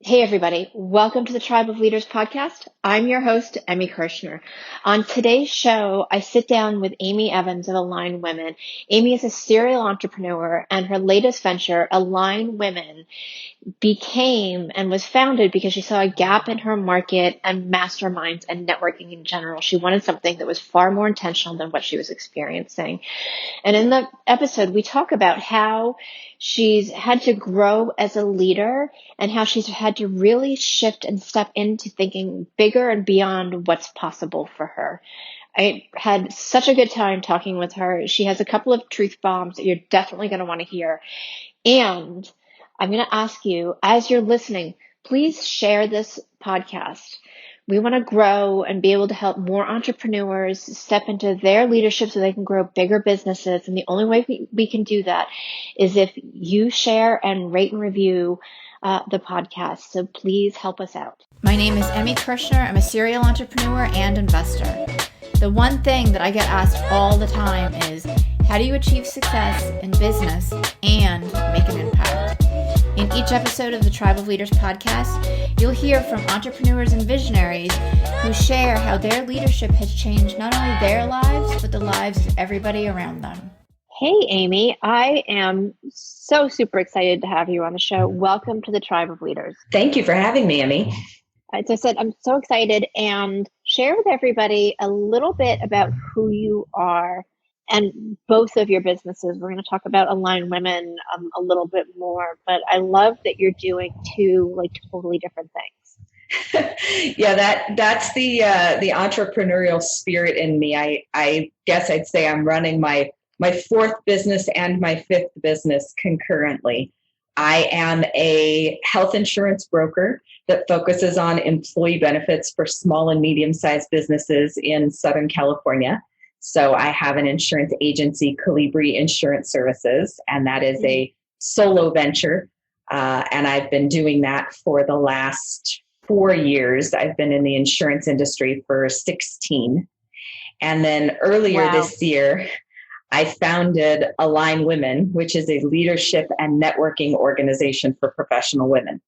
Hey everybody, welcome to the Tribe of Leaders podcast. I'm your host, Emmy Kirshner. On today's show, I sit down with Amy Evans of Align Women. Amy is a serial entrepreneur and her latest venture, Align Women, became and was founded because she saw a gap in her market and masterminds and networking in general. She wanted something that was far more intentional than what she was experiencing. And in the episode, we talk about how she's had to grow as a leader and how she's had to really shift and step into thinking bigger and beyond what's possible for her. I had such a good time talking with her. She has a couple of truth bombs that you're definitely going to want to hear. And I'm going to ask you, as you're listening, please share this podcast. We want to grow and be able to help more entrepreneurs step into their leadership so they can grow bigger businesses. And the only way we can do that is if you share and rate and review the podcast. So please help us out. My name is Emmy Kirshner. I'm a serial entrepreneur and investor. The one thing that I get asked all the time is, how do you achieve success in business and make an impact? In each episode of the Tribe of Leaders podcast, you'll hear from entrepreneurs and visionaries who share how their leadership has changed not only their lives, but the lives of everybody around them. Hey, Amy, I am so super excited to have you on the show. Welcome to the Tribe of Leaders. Thank you for having me, Emmy. As I said, I'm so excited, and share with everybody a little bit about who you are and both of your businesses. We're going to talk about Align Women a little bit more, but I love that you're doing two totally different things. Yeah, that's the entrepreneurial spirit in me. I guess I'd say I'm running my fourth business and my fifth business concurrently. I am a health insurance broker that focuses on employee benefits for small and medium-sized businesses in Southern California. So I have an insurance agency, Colibri Insurance Services, and that is a solo venture. And I've been doing that for the last 4 years. I've been in the insurance industry for 16. And then earlier this year, I founded Align Women, which is a leadership and networking organization for professional women.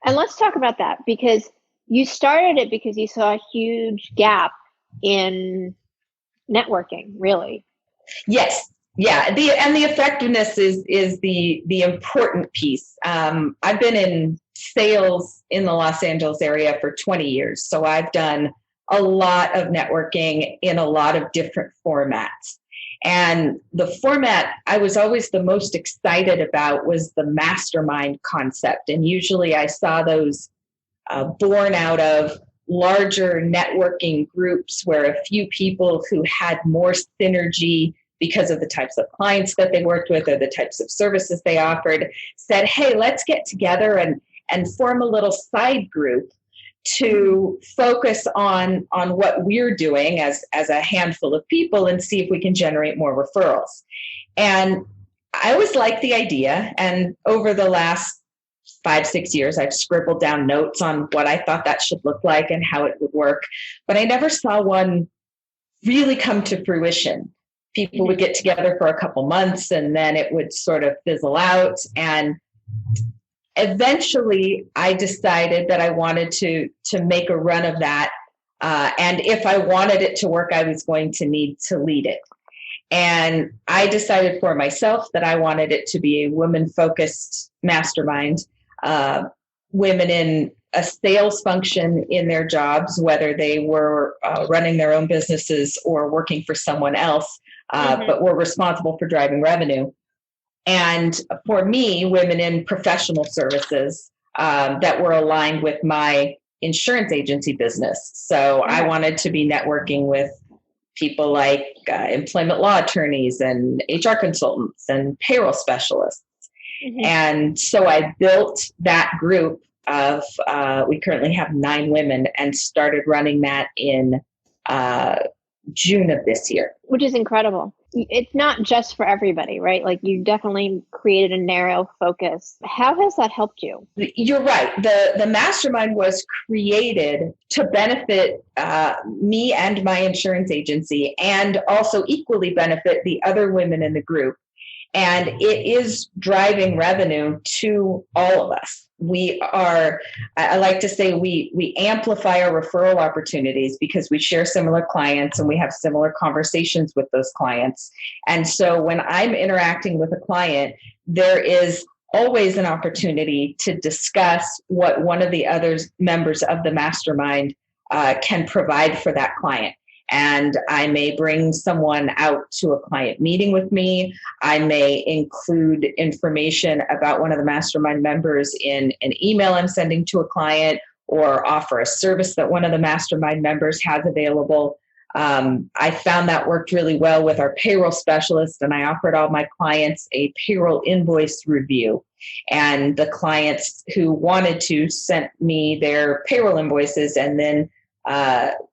And let's talk about that, because you started it because you saw a huge gap in networking, really. Yes. Yeah. The effectiveness is the important piece. I've been in sales in the Los Angeles area for 20 years. So I've done a lot of networking in a lot of different formats. And the format I was always the most excited about was the mastermind concept. And usually I saw those born out of larger networking groups where a few people who had more synergy because of the types of clients that they worked with or the types of services they offered said, hey, let's get together and form a little side group to focus on what we're doing as a handful of people and see if we can generate more referrals. And I always liked the idea. And over the last 5-6 years, I've scribbled down notes on what I thought that should look like and how it would work. But I never saw one really come to fruition. People would get together for a couple months and then it would sort of fizzle out. And eventually, I decided that I wanted to make a run of that. And if I wanted it to work, I was going to need to lead it. And I decided for myself that I wanted it to be a women-focused mastermind, women in a sales function in their jobs, whether they were running their own businesses or working for someone else, but were responsible for driving revenue. And for me, women in professional services that were aligned with my insurance agency business. So I wanted to be networking with people like employment law attorneys and HR consultants and payroll specialists. And so I built that group of, we currently have 9 women, and started running that in June of this year. Which is incredible. It's not just for everybody, right? Like, you definitely created a narrow focus. How has that helped you? You're right. The mastermind was created to benefit me and my insurance agency, and also equally benefit the other women in the group. And it is driving revenue to all of us. I like to say we amplify our referral opportunities because we share similar clients and we have similar conversations with those clients. And so when I'm interacting with a client, there is always an opportunity to discuss what one of the other members of the mastermind can provide for that client. And I may bring someone out to a client meeting with me. I may include information about one of the mastermind members in an email I'm sending to a client, or offer a service that one of the mastermind members has available. I found that worked really well with our payroll specialist, and I offered all my clients a payroll invoice review. And the clients who wanted to sent me their payroll invoices, and then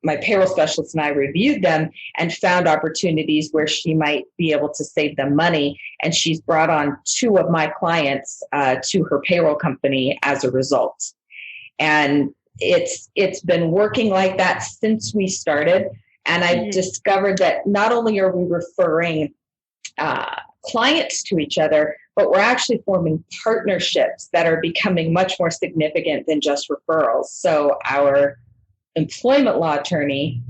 my payroll specialist and I reviewed them and found opportunities where she might be able to save them money. And she's brought on 2 of my clients to her payroll company as a result. And it's been working like that since we started. And I've discovered that not only are we referring clients to each other, but we're actually forming partnerships that are becoming much more significant than just referrals. So our employment law attorney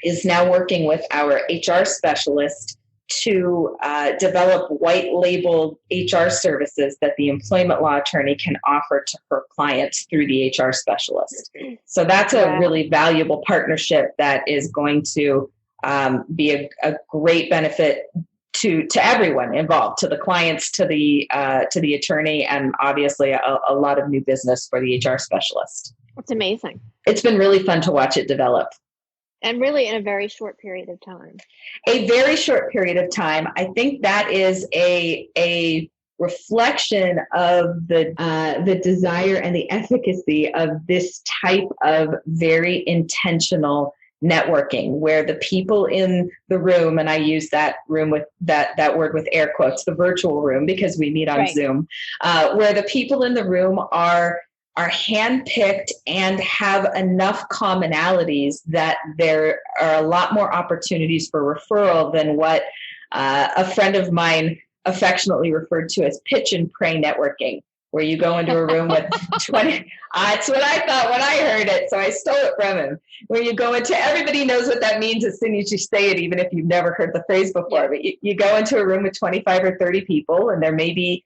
is now working with our HR specialist to develop white labeled HR services that the employment law attorney can offer to her clients through the HR specialist. So that's a really valuable partnership that is going to be a great benefit to everyone involved, to the clients, to the attorney, and obviously a lot of new business for the HR specialist. That's amazing. It's been really fun to watch it develop. And really in a very short period of time. A very short period of time. I think that is a reflection of the desire and the efficacy of this type of very intentional networking, where the people in the room, and I use that room with that word with air quotes, the virtual room, because we meet on Zoom, where the people in the room are handpicked and have enough commonalities that there are a lot more opportunities for referral than what a friend of mine affectionately referred to as pitch and pray networking, where you go into a room with 20. It's what I thought when I heard it, so I stole it from him. Where you go into, everybody knows what that means as soon as you say it, even if you've never heard the phrase before. But you go into a room with 25 or 30 people, and there may be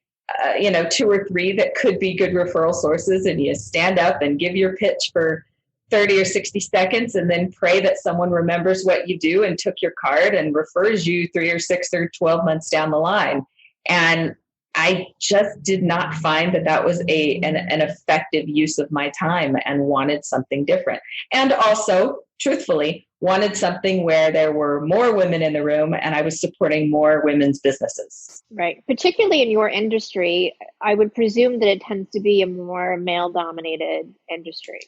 2 or 3 that could be good referral sources, and you stand up and give your pitch for 30 or 60 seconds and then pray that someone remembers what you do and took your card and refers you 3 or 6 or 12 months down the line. And I just did not find that was an effective use of my time, and wanted something different. And also, truthfully, wanted something where there were more women in the room and I was supporting more women's businesses. Right. Particularly in your industry, I would presume that it tends to be a more male-dominated industry.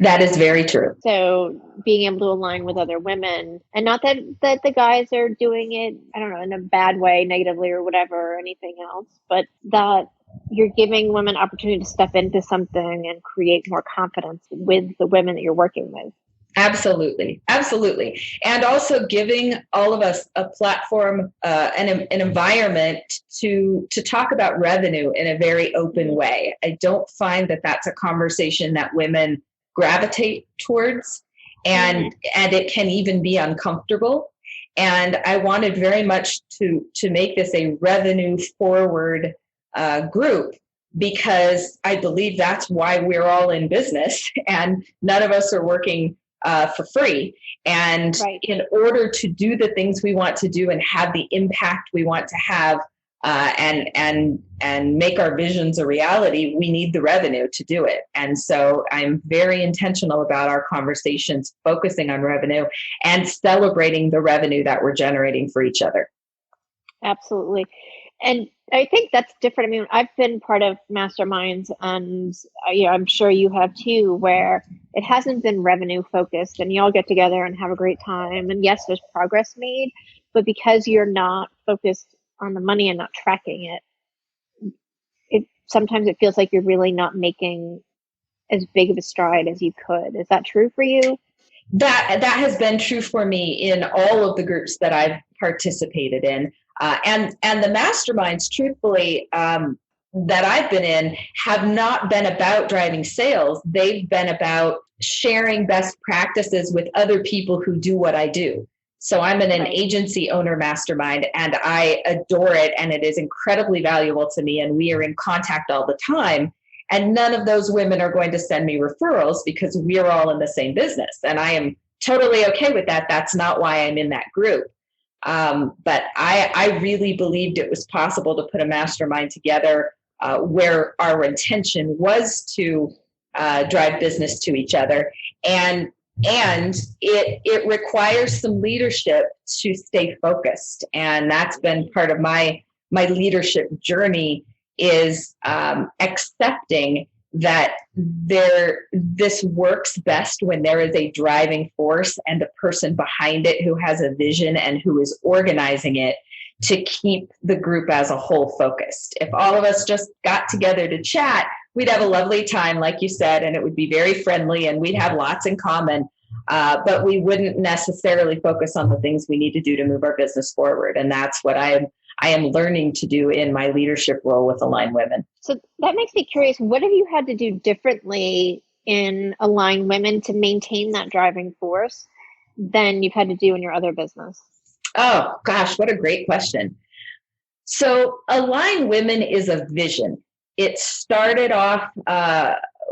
That is very true. So being able to align with other women, and not that the guys are doing it, I don't know, in a bad way, negatively or whatever, or anything else, but that you're giving women opportunity to step into something and create more confidence with the women that you're working with. Absolutely. Absolutely. And also giving all of us a platform, an environment to talk about revenue in a very open way. I don't find that that's a conversation that women gravitate towards, and it can even be uncomfortable. And I wanted very much to make this a revenue forward group, because I believe that's why we're all in business, and none of us are working for free. And in order to do the things we want to do and have the impact we want to have, and make our visions a reality, we need the revenue to do it. And so I'm very intentional about our conversations focusing on revenue and celebrating the revenue that we're generating for each other. Absolutely. And I think that's different. I mean, I've been part of masterminds, and I'm sure you have too, where it hasn't been revenue focused, and you all get together and have a great time. And yes, there's progress made, but because you're not focused on the money and not tracking it, sometimes it feels like you're really not making as big of a stride as you could. Is that true for you? That has been true for me in all of the groups that I've participated in. And the masterminds, truthfully, that I've been in have not been about driving sales. They've been about sharing best practices with other people who do what I do. So I'm in an agency owner mastermind, and I adore it, and it is incredibly valuable to me, and we are in contact all the time. And none of those women are going to send me referrals because we're all in the same business. And I am totally okay with that. That's not why I'm in that group. But I really believed it was possible to put a mastermind together where our intention was to drive business to each other. And it requires some leadership to stay focused. And that's been part of my leadership journey, is accepting that this works best when there is a driving force and a person behind it who has a vision and who is organizing it to keep the group as a whole focused. If all of us just got together to chat, we'd have a lovely time, like you said, and it would be very friendly and we'd have lots in common, but we wouldn't necessarily focus on the things we need to do to move our business forward. And that's what I am learning to do in my leadership role with Align Women. So that makes me curious. What have you had to do differently in Align Women to maintain that driving force than you've had to do in your other business? Oh, gosh, what a great question. So Align Women is a vision. It started off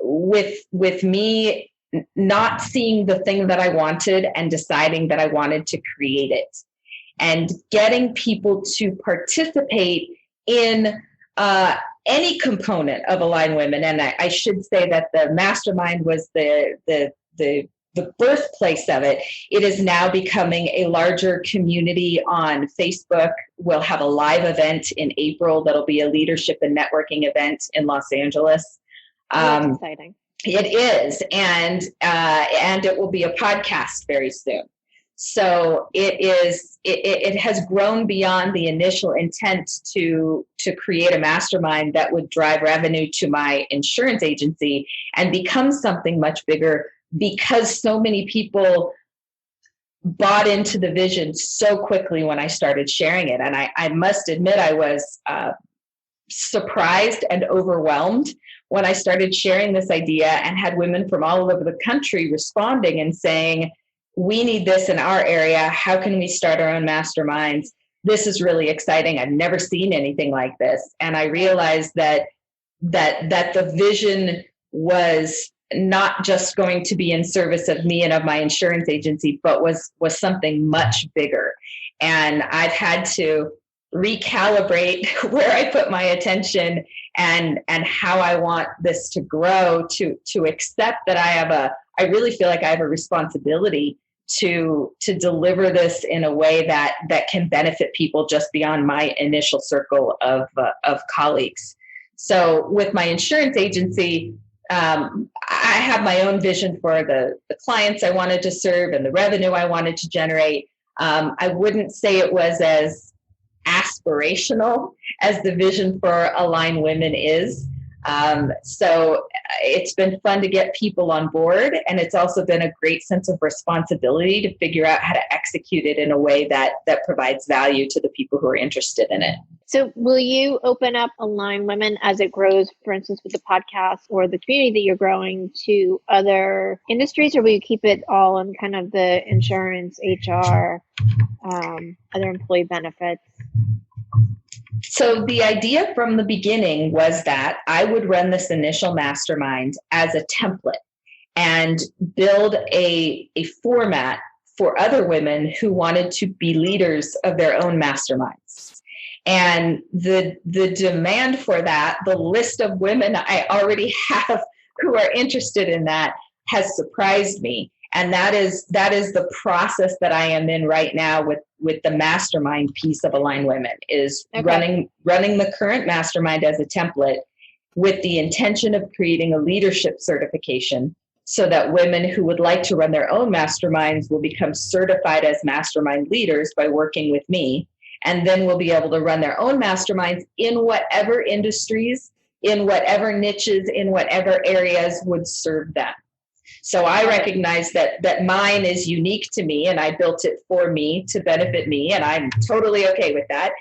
with me not seeing the thing that I wanted and deciding that I wanted to create it, and getting people to participate in any component of Align Women. And I should say that the mastermind was the birthplace of it. It is now becoming a larger community on Facebook. We'll have a live event in April that'll be a leadership and networking event in Los Angeles. That's exciting. It is, and it will be a podcast very soon. So it has grown beyond the initial intent to create a mastermind that would drive revenue to my insurance agency and become something much bigger, because so many people bought into the vision so quickly when I started sharing it. And I must admit, I was surprised and overwhelmed when I started sharing this idea and had women from all over the country responding and saying, we need this in our area. How can we start our own masterminds? This is really exciting. I've never seen anything like this. And I realized that the vision was not just going to be in service of me and of my insurance agency, but was something much bigger. And I've had to recalibrate where I put my attention and how I want this to grow, to accept that I really feel like I have a responsibility to deliver this in a way that can benefit people just beyond my initial circle of colleagues. So with my insurance agency, I have my own vision for the clients I wanted to serve and the revenue I wanted to generate. I wouldn't say it was as aspirational as the vision for Align Women is. So it's been fun to get people on board, and it's also been a great sense of responsibility to figure out how to execute it in a way that provides value to the people who are interested in it. So will you open up Align Women as it grows, for instance, with the podcast or the community that you're growing, to other industries, or will you keep it all in kind of the insurance, HR, other employee benefits? So the idea from the beginning was that I would run this initial mastermind as a template and build a format for other women who wanted to be leaders of their own masterminds. And the demand for that, the list of women I already have who are interested in that, has surprised me. And that is the process that I am in right now with the mastermind piece of Align Women, is running the current mastermind as a template with the intention of creating a leadership certification so that women who would like to run their own masterminds will become certified as mastermind leaders by working with me, and then will be able to run their own masterminds in whatever industries, in whatever niches, in whatever areas would serve them. So I recognize that mine is unique to me, and I built it for me to benefit me, and I'm totally okay with that.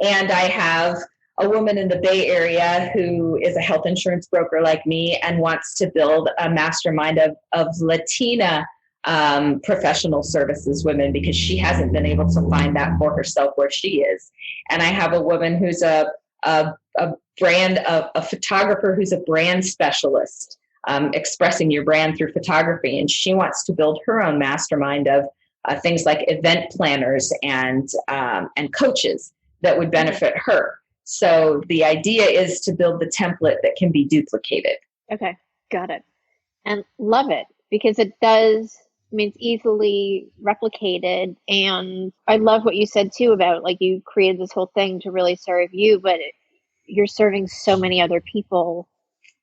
And I have a woman in the Bay Area who is a health insurance broker like me and wants to build a mastermind of Latina professional services women, because she hasn't been able to find that for herself where she is. And I have a woman who's a photographer who's a brand specialist, expressing your brand through photography. And she wants to build her own mastermind of things like event planners and coaches that would benefit her. So the idea is to build the template that can be duplicated. Okay, got it. And love it, because it does, I mean, it's easily replicated. And I love what you said too about, like, you created this whole thing to really serve you, but you're serving so many other people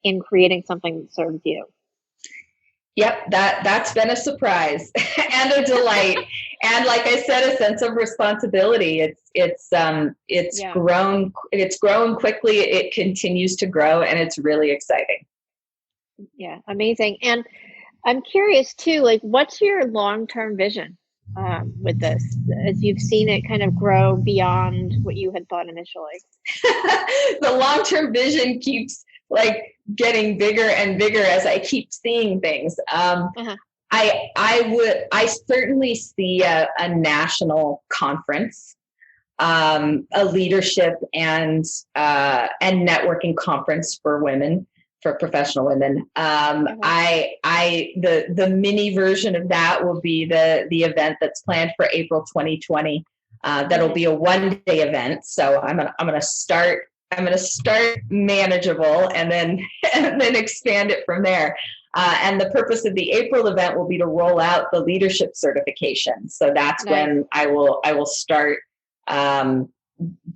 in creating something that serves you. Yep, that's been a surprise and a delight, and like I said, a sense of responsibility. It's grown quickly. It continues to grow, and it's really exciting. Yeah, amazing. And I'm curious too, like, what's your long-term vision with this, as you've seen it kind of grow beyond what you had thought initially? The long-term vision keeps like getting bigger and bigger as I keep seeing things. I certainly see a national conference, a leadership and networking conference for women, for professional women. The mini version of that will be the event that's planned for April 2020. That'll be a one-day event. So I'm gonna start manageable and then expand it from there. And the purpose of the April event will be to roll out the leadership certification. So that's when I will start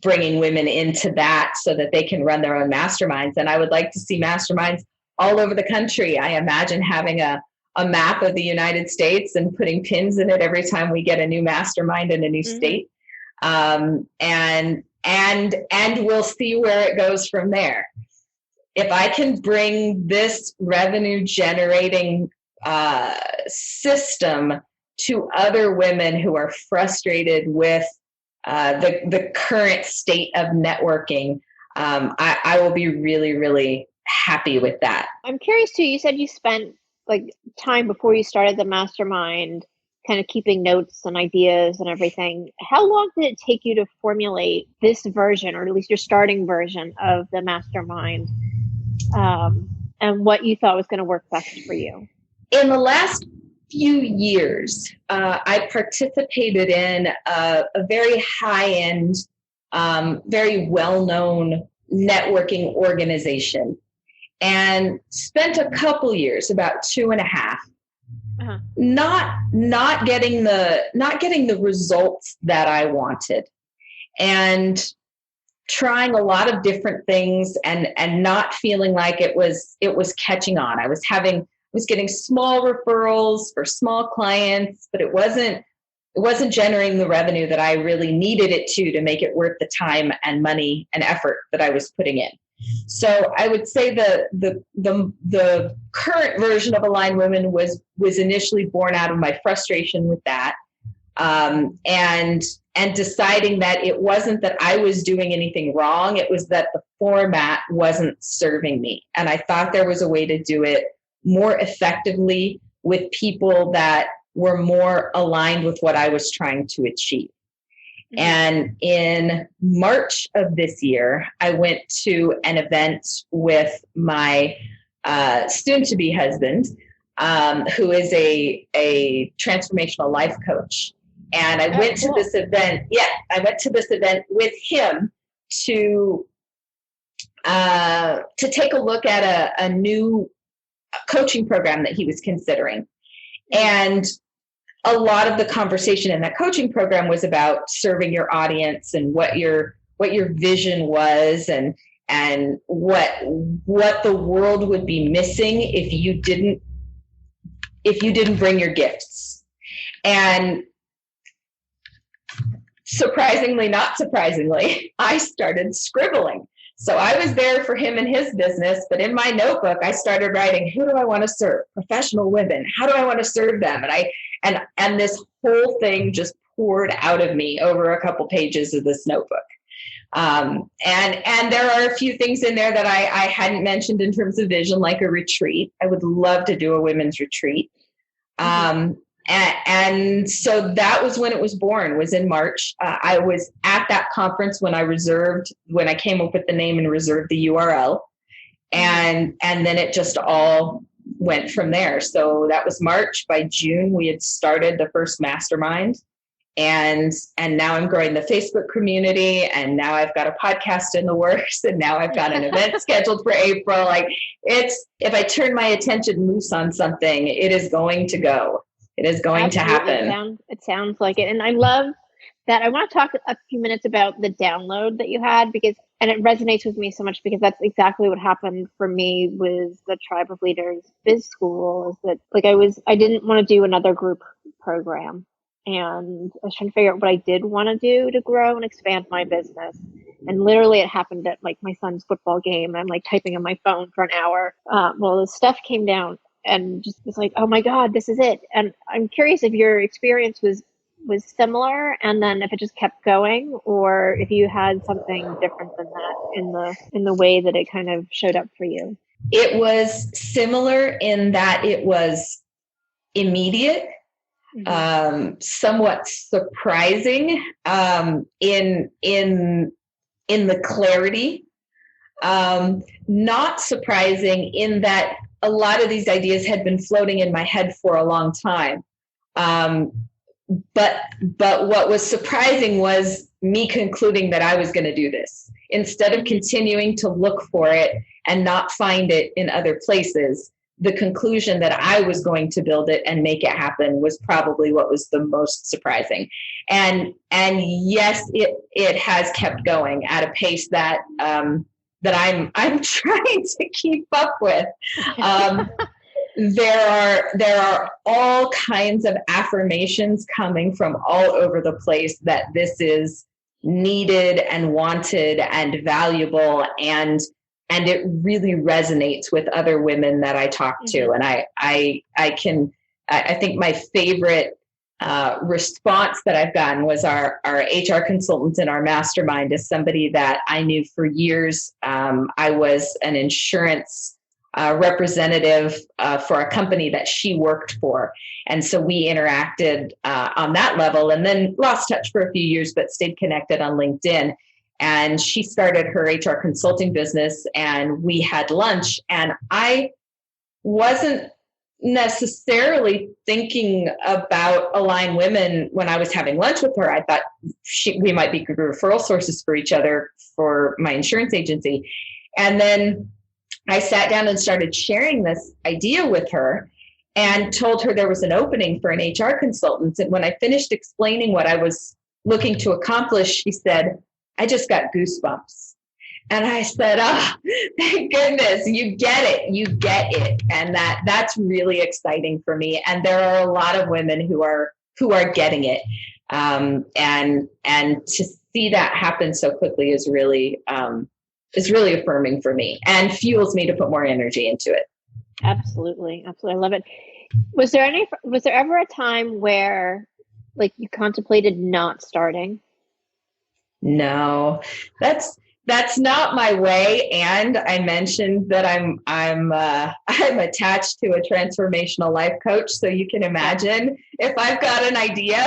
bringing women into that so that they can run their own masterminds. And I would like to see masterminds all over the country. I imagine having a map of the United States and putting pins in it every time we get a new mastermind in a new state. And we'll see where it goes from there. If I can bring this revenue generating system to other women who are frustrated with the current state of networking, I will be really, really happy with that. I'm curious too, you said you spent like time before you started the mastermind kind of keeping notes and ideas and everything. How long did it take you to formulate this version, or at least your starting version of the mastermind, and what you thought was going to work best for you? In the last few years, I participated in a very high-end, very well-known networking organization, and spent a couple years, about 2.5, not getting the results that I wanted, and trying a lot of different things and not feeling like it was catching on. I was getting small referrals for small clients, but it wasn't generating the revenue that I really needed it to make it worth the time and money and effort that I was putting in. So I would say the current version of Aligned Women was initially born out of my frustration with that, and deciding that it wasn't that I was doing anything wrong. It was that the format wasn't serving me. And I thought there was a way to do it more effectively with people that were more aligned with what I was trying to achieve. And in March of this year, I went to an event with my soon-to-be husband, who is a transformational life coach. And I went to this event. Yeah, I went to this event with him to take a look at a new coaching program that he was considering. And a lot of the conversation in that coaching program was about serving your audience and what your vision was, and what the world would be missing if you didn't bring your gifts. And surprisingly, not surprisingly, I started scribbling. So I was there for him and his business, but in my notebook, I started writing, who do I want to serve? Professional women. How do I want to serve them? And this whole thing just poured out of me over a couple pages of this notebook. And there are a few things in there that I hadn't mentioned in terms of vision, like a retreat. I would love to do a women's retreat. And so that was when it was born, was in March. I was at that conference when I came up with the name and reserved the URL. And then it just all went from there. So that was March. By June, we had started the first mastermind. And now I'm growing the Facebook community, and now I've got a podcast in the works, and now I've got an event scheduled for April. Like, if I turn my attention loose on something, it is going to go. It is going to happen. It sounds like it. And I love that. I want to talk a few minutes about the download that you had, and it resonates with me so much, because that's exactly what happened for me with the Tribe of Leaders Biz School. Is that, like, I didn't want to do another group program. And I was trying to figure out what I did want to do to grow and expand my business. And literally it happened at like my son's football game. I'm like typing on my phone for an hour. Well, the stuff came down and just was like, oh my God, this is it. And I'm curious if your experience was similar, and then if it just kept going, or if you had something different than that in the way that it kind of showed up for you. It was similar in that it was immediate. Somewhat surprising in the clarity, not surprising in that a lot of these ideas had been floating in my head for a long time. But what was surprising was me concluding that I was going to do this instead of continuing to look for it and not find it in other places. The conclusion that I was going to build it and make it happen was probably what was the most surprising. And yes, it has kept going at a pace that I'm trying to keep up with. There are all kinds of affirmations coming from all over the place that this is needed and wanted and valuable, and it really resonates with other women that I talk to. And I think my favorite response that I've gotten was our HR consultant in our mastermind is somebody that I knew for years. I was an insurance representative for a company that she worked for. And so we interacted on that level, and then lost touch for a few years, but stayed connected on LinkedIn. And she started her HR consulting business, and we had lunch, and I wasn't necessarily thinking about Align Women when I was having lunch with her. I thought we might be good referral sources for each other for my insurance agency. And then I sat down and started sharing this idea with her and told her there was an opening for an HR consultant. And when I finished explaining what I was looking to accomplish, she said, I just got goosebumps. And I said, oh, thank goodness, you get it. And that's really exciting for me. And there are a lot of women who are getting it. And to see that happen so quickly is really affirming for me and fuels me to put more energy into it. Absolutely. I love it. Was there ever a time where like you contemplated not starting? No, that's not my way. And I mentioned that I'm attached to a transformational life coach. So you can imagine if I've got an idea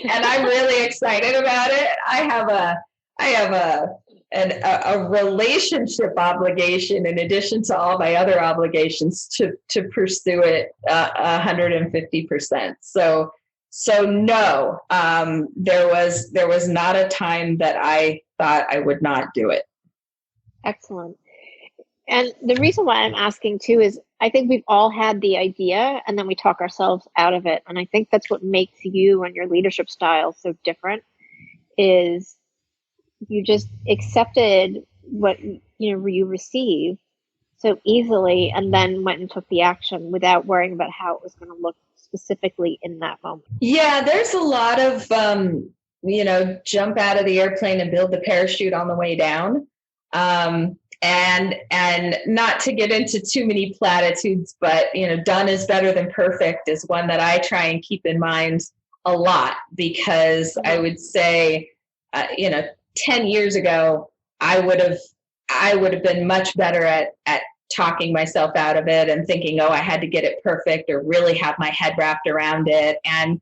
and I'm really excited about it, I have a relationship obligation in addition to all my other obligations to pursue it 150%. So no, there was not a time that I thought I would not do it. Excellent. And the reason why I'm asking too is I think we've all had the idea and then we talk ourselves out of it. And I think that's what makes you and your leadership style so different, is you just accepted what you received so easily and then went and took the action without worrying about how it was going to look specifically in that moment. Yeah, there's a lot of jump out of the airplane and build the parachute on the way down. And not to get into too many platitudes, but done is better than perfect is one that I try and keep in mind a lot, because I would say 10 years ago, I would have been much better at talking myself out of it and thinking, oh, I had to get it perfect or really have my head wrapped around it. And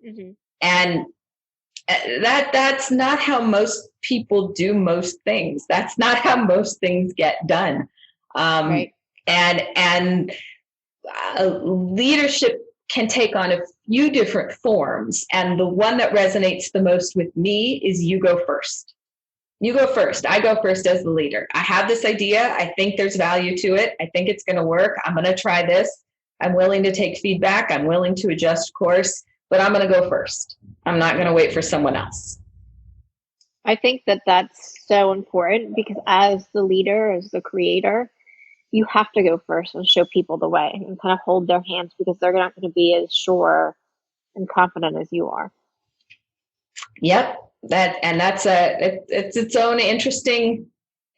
that's not how most people do most things. That's not how most things get done. Right. And leadership can take on a few different forms. And the one that resonates the most with me is you go first. You go first. I go first as the leader. I have this idea. I think there's value to it. I think it's going to work. I'm going to try this. I'm willing to take feedback. I'm willing to adjust course, but I'm going to go first. I'm not going to wait for someone else. I think that that's so important because as the leader, as the creator, you have to go first and show people the way and kind of hold their hands because they're not going to be as sure and confident as you are. Yep. That's its own interesting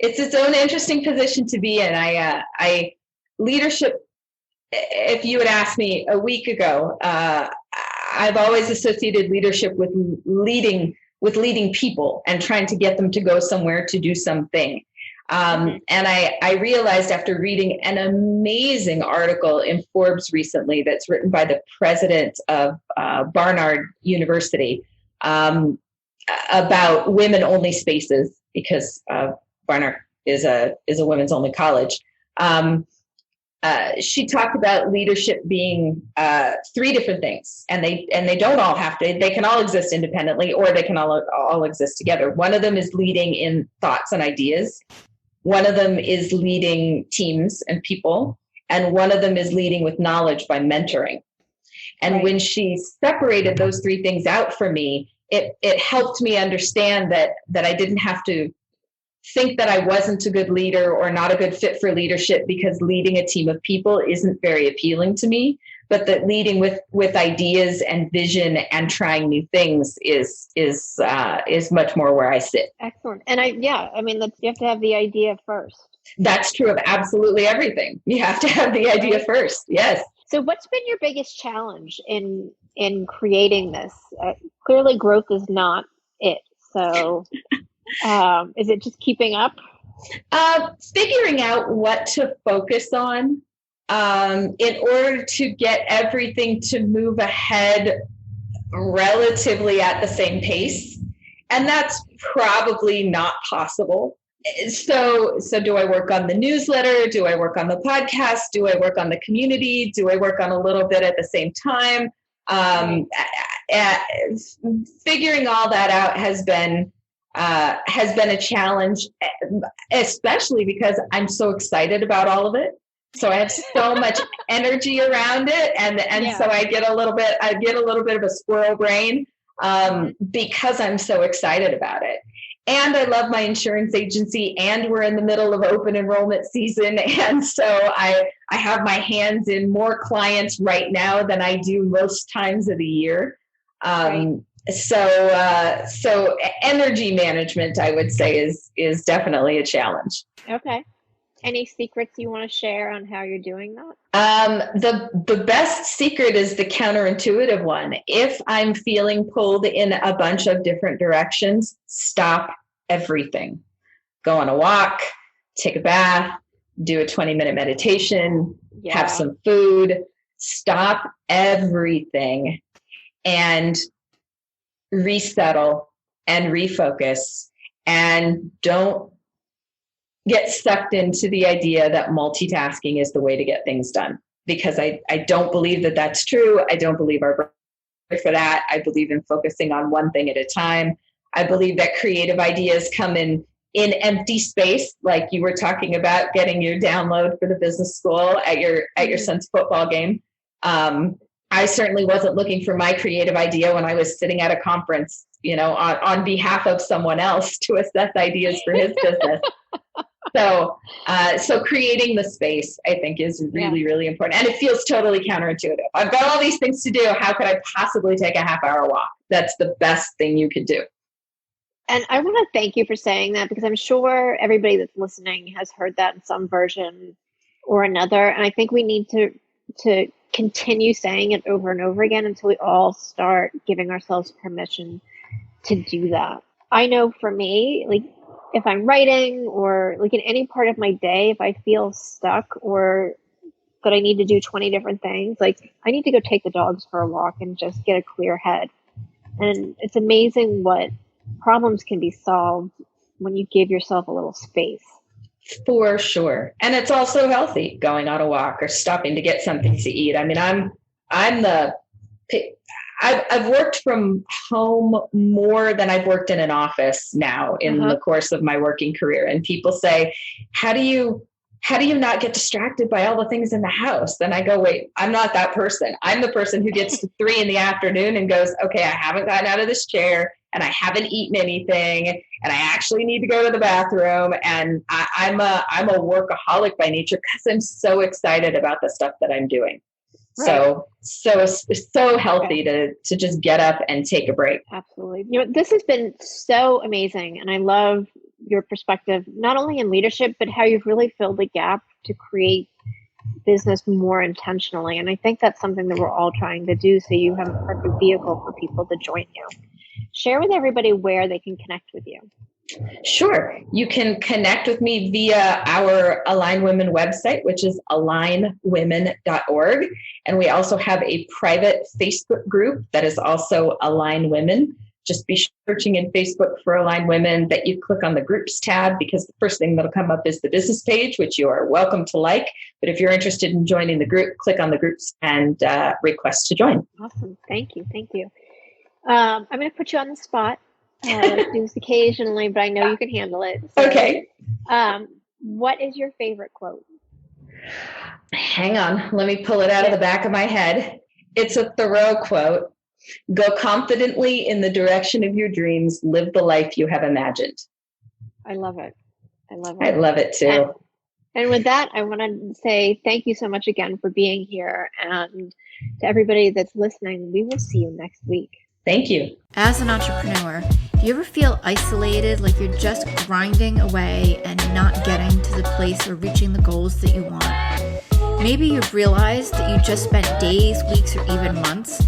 position to be in. Leadership, if you had asked me a week ago, I've always associated leadership with leading people and trying to get them to go somewhere to do something. And I realized after reading an amazing article in Forbes recently that's written by the president of Barnard University about women-only spaces, because Barnard is a women's only college. She talked about leadership being three different things, and they don't all have to. They can all exist independently, or they can all exist together. One of them is leading in thoughts and ideas. One of them is leading teams and people, and one of them is leading with knowledge by mentoring. And right. When she separated those three things out for me, it helped me understand that I didn't have to think that I wasn't a good leader or not a good fit for leadership because leading a team of people isn't very appealing to me, but that leading with ideas and vision and trying new things is much more where I sit. Excellent. And you have to have the idea first. That's true of absolutely everything. You have to have the idea right. first. Yes. So what's been your biggest challenge in creating this? Clearly growth is not it. So is it just keeping up? Figuring out what to focus on in order to get everything to move ahead relatively at the same pace. And that's probably not possible. So do I work on the newsletter? Do I work on the podcast? Do I work on the community? Do I work on a little bit at the same time? Figuring all that out has been a challenge, especially because I'm so excited about all of it. So I have so much energy around it, and so I get a little bit of a squirrel brain because I'm so excited about it. And I love my insurance agency, and we're in the middle of open enrollment season. And so I have my hands in more clients right now than I do most times of the year. Right. So energy management, I would say, is definitely a challenge. Okay. Any secrets you want to share on how you're doing that? The best secret is the counterintuitive one. If I'm feeling pulled in a bunch of different directions, stop everything. Go on a walk, take a bath, do a 20-minute meditation, have some food, stop everything and resettle and refocus, and don't get sucked into the idea that multitasking is the way to get things done, because I don't believe that that's true. I don't believe our brain for that. I believe in focusing on one thing at a time. I believe that creative ideas come in empty space, like you were talking about getting your download for the business school at your son's football game. I certainly wasn't looking for my creative idea when I was sitting at a conference, on behalf of someone else to assess ideas for his business. So creating the space, I think, is really, really important. And it feels totally counterintuitive. I've got all these things to do. How could I possibly take a half-hour walk? That's the best thing you could do. And I want to thank you for saying that, because I'm sure everybody that's listening has heard that in some version or another. And I think we need to continue saying it over and over again until we all start giving ourselves permission to do that. I know for me, like, if I'm writing or like in any part of my day, if I feel stuck or that I need to do 20 different things, like I need to go take the dogs for a walk and just get a clear head. And it's amazing what problems can be solved when you give yourself a little space. For sure. And it's also healthy going on a walk or stopping to get something to eat. I mean, I've worked from home more than I've worked in an office now in the course of my working career. And people say, how do you not get distracted by all the things in the house? Then I go, wait, I'm not that person. I'm the person who gets to 3 p.m. and goes, okay, I haven't gotten out of this chair and I haven't eaten anything and I actually need to go to the bathroom. And I'm a workaholic by nature because I'm so excited about the stuff that I'm doing. Right. So healthy to just get up and take a break. Absolutely. This has been so amazing. And I love your perspective, not only in leadership, but how you've really filled the gap to create business more intentionally. And I think that's something that we're all trying to do. So you have a perfect vehicle for people to join you. Share with everybody where they can connect with you. Sure. You can connect with me via our Align Women website, which is alignwomen.org. And we also have a private Facebook group that is also Align Women. Just be searching in Facebook for Align Women, that you click on the groups tab, because the first thing that'll come up is the business page, which you are welcome to like. But if you're interested in joining the group, click on the groups and request to join. Awesome. Thank you. I'm going to put you on the spot. I do this occasionally, but I know you can handle it. So, okay. What is your favorite quote? Hang on. Let me pull it out of the back of my head. It's a Thoreau quote. Go confidently in the direction of your dreams. Live the life you have imagined. I love it. I love it too. And with that, I want to say thank you so much again for being here. And to everybody that's listening, we will see you next week. Thank you. As an entrepreneur, do you ever feel isolated, like you're just grinding away and not getting to the place or reaching the goals that you want? Maybe you've realized that you just spent days, weeks, or even months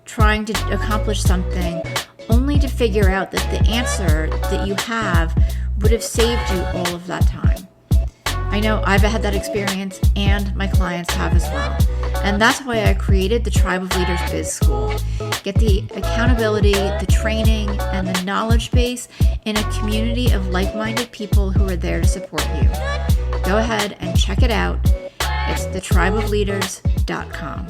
trying to accomplish something only to figure out that the answer that you have would have saved you all of that time. I know I've had that experience and my clients have as well. And that's why I created the Tribe of Leaders Biz School. Get the accountability, the training, and the knowledge base in a community of like-minded people who are there to support you. Go ahead and check it out. It's thetribeofleaders.com.